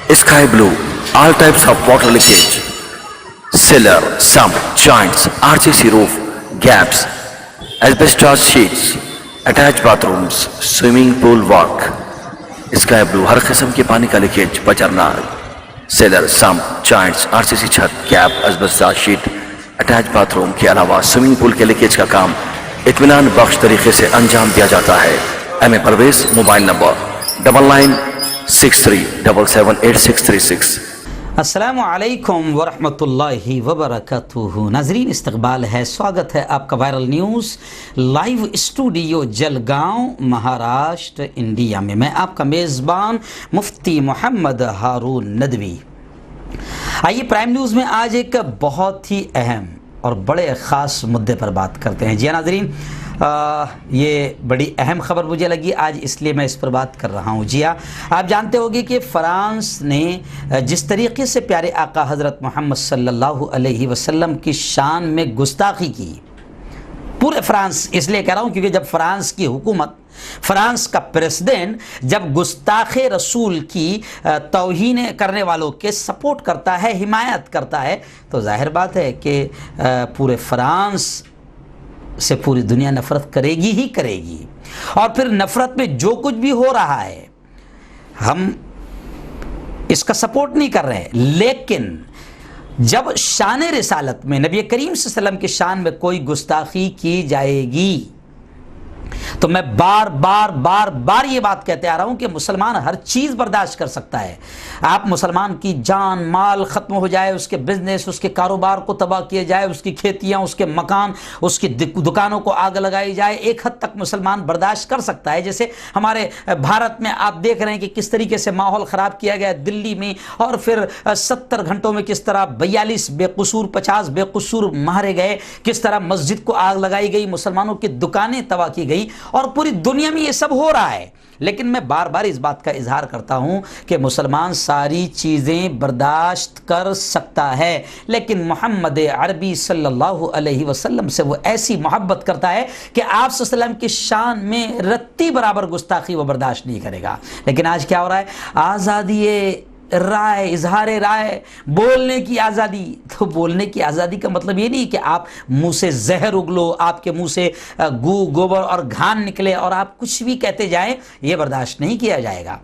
sky blue, all types of water leakage, cellar, sump, joints, RCC roof, gaps, asbestos sheets, attached bathrooms, swimming pool work, sky blue ہر قسم کے پانی کا leakage بجرنا sealer sump joints RCC چھت gap asbestos sheet attach bathroom کے علاوہ swimming pool کے leakage کا کام اطمینان بخش طریقے سے انجام دیا جاتا ہے. ایم اے پرویز موبائل نمبر 9963778636. السلام علیکم ورحمۃ اللہ وبرکاتہ. ناظرین استقبال ہے، سواگت ہے آپ کا viral news live studio Jalgaon Maharashtra India میں. میں آپ کا میزبان مفتی محمد ہارون ندوی. آئیے پرائم نیوز میں آج ایک بہت ہی اہم اور بڑے خاص مدعے پر بات کرتے ہیں. جی ناظرین، یہ بڑی اہم خبر مجھے لگی آج، اس لیے میں اس پر بات کر رہا ہوں. جی ہاں، آپ جانتے ہوگے کہ فرانس نے جس طریقے سے پیارے آقا حضرت محمد صلی اللہ علیہ وسلم کی شان میں گستاخی کی، پورے فرانس، اس لیے کہہ رہا ہوں کیونکہ جب فرانس کی حکومت، فرانس کا پریزیڈنٹ جب گستاخ رسول کی توہین کرنے والوں کے سپورٹ کرتا ہے، حمایت کرتا ہے، تو ظاہر بات ہے کہ پورے فرانس سے پوری دنیا نفرت کرے گی ہی کرے گی. اور پھر نفرت میں جو کچھ بھی ہو رہا ہے ہم اس کا سپورٹ نہیں کر رہے، لیکن جب شان رسالت میں نبی کریم صلی اللہ علیہ وسلم کی شان میں کوئی گستاخی کی جائے گی تو میں بار بار یہ بات کہتے آ رہا ہوں کہ مسلمان ہر چیز برداشت کر سکتا ہے. آپ مسلمان کی جان مال ختم ہو جائے، اس کے بزنس، اس کے کاروبار کو تباہ کیا جائے، اس کی کھیتیاں، اس کے مکان، اس کی دکانوں کو آگ لگائی جائے، ایک حد تک مسلمان برداشت کر سکتا ہے. جیسے ہمارے بھارت میں آپ دیکھ رہے ہیں کہ کس طریقے سے ماحول خراب کیا گیا دلی میں، اور پھر 70 گھنٹوں میں کس طرح 42 بے قصور 50 بے قصور مارے گئے، کس طرح مسجد کو آگ لگائی گئی، مسلمانوں کی دکانیں تباہ کی گئی، اور پوری دنیا میں یہ سب ہو رہا ہے. لیکن میں بار بار اس بات کا اظہار کرتا ہوں کہ مسلمان ساری چیزیں برداشت کر سکتا ہے، لیکن محمد عربی صلی اللہ علیہ وسلم سے وہ ایسی محبت کرتا ہے کہ آپ صلی اللہ علیہ وسلم کی شان میں رتی برابر گستاخی وہ برداشت نہیں کرے گا. لیکن آج کیا ہو رہا ہے؟ آزادی رائے، اظہار رائے، بولنے کی آزادی. تو بولنے کی آزادی کا مطلب یہ نہیں کہ آپ منہ سے زہر اگلو، آپ کے منہ سے گوبر اور گھان نکلے اور آپ کچھ بھی کہتے جائیں، یہ برداشت نہیں کیا جائے گا.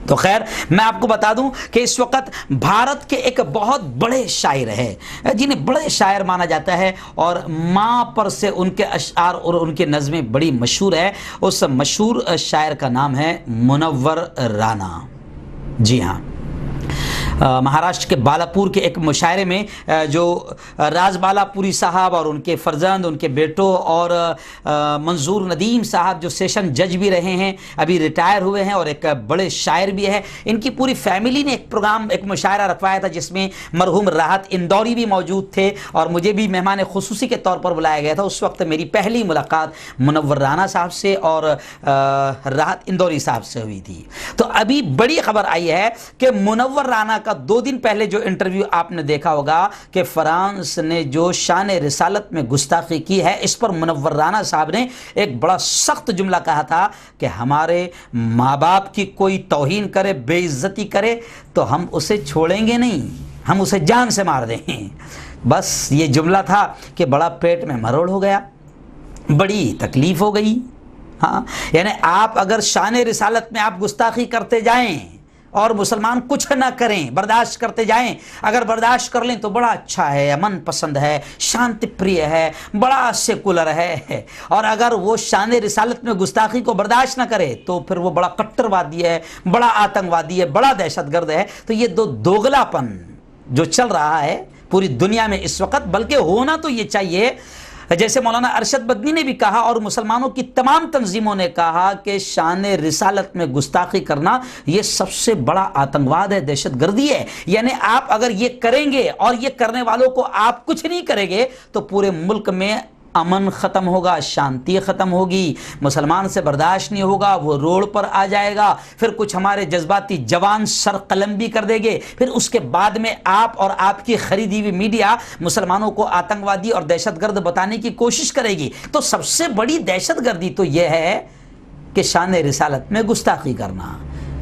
تو خیر، میں آپ کو بتا دوں کہ اس وقت بھارت کے ایک بہت بڑے شاعر ہیں جنہیں بڑے شاعر مانا جاتا ہے، اور ماں پر سے ان کے اشعار اور ان کے نظمیں بڑی مشہور ہے. اس مشہور شاعر کا نام ہے منور رانا. جی ہاں، مہاراشٹر کے بالاپور کے ایک مشاعرے میں جو راز بالاپوری صاحب اور ان کے فرزند، ان کے بیٹوں، اور منظور ندیم صاحب جو سیشن جج بھی رہے ہیں، ابھی ریٹائر ہوئے ہیں اور ایک بڑے شاعر بھی ہے، ان کی پوری فیملی نے ایک پروگرام، ایک مشاعرہ رکھوایا تھا جس میں مرحوم راحت اندوری بھی موجود تھے، اور مجھے بھی مہمان خصوصی کے طور پر بلایا گیا تھا. اس وقت میری پہلی ملاقات منور رانا صاحب سے اور راحت اندوری صاحب سے ہوئی تھی. تو ابھی بڑی خبر آئی ہے کہ منور رانا کا 2 دن پہلے جو انٹرویو آپ نے دیکھا ہوگا کہ فرانس نے جو شان رسالت میں گستاخی کی ہے، اس پر منور رانا صاحب نے ایک بڑا سخت جملہ کہا تھا کہ ہمارے ماں باپ کی کوئی توہین کرے، بے عزتی کرے تو ہم اسے چھوڑیں گے نہیں، ہم اسے جان سے مار دیں. بس یہ جملہ تھا کہ بڑا پیٹ میں مروڑ ہو گیا، بڑی تکلیف ہو گئی. ہاں، یعنی آپ اگر شان رسالت میں آپ گستاخی کرتے جائیں اور مسلمان کچھ نہ کریں، برداشت کرتے جائیں، اگر برداشت کر لیں تو بڑا اچھا ہے، امن پسند ہے، شانتی پریہ ہے، بڑا سیکولر ہے، اور اگر وہ شان رسالت میں گستاخی کو برداشت نہ کرے تو پھر وہ بڑا کٹر وادی ہے، بڑا آتنکوادی ہے، بڑا دہشت گرد ہے. تو یہ دوگلاپن جو چل رہا ہے پوری دنیا میں اس وقت، بلکہ ہونا تو یہ چاہیے جیسے مولانا ارشد مدنی نے بھی کہا اور مسلمانوں کی تمام تنظیموں نے کہا کہ شان رسالت میں گستاخی کرنا یہ سب سے بڑا آتنکواد ہے، دہشت گردی ہے. یعنی آپ اگر یہ کریں گے اور یہ کرنے والوں کو آپ کچھ نہیں کریں گے تو پورے ملک میں امن ختم ہوگا، شانتی ختم ہوگی، مسلمان سے برداشت نہیں ہوگا، وہ روڈ پر آ جائے گا، پھر کچھ ہمارے جذباتی جوان سر قلم بھی کر دیں گے، پھر اس کے بعد میں آپ اور آپ کی خریدی ہوئی میڈیا مسلمانوں کو آتنکوادی اور دہشت گرد بتانے کی کوشش کرے گی. تو سب سے بڑی دہشت گردی تو یہ ہے کہ شان رسالت میں گستاخی کرنا.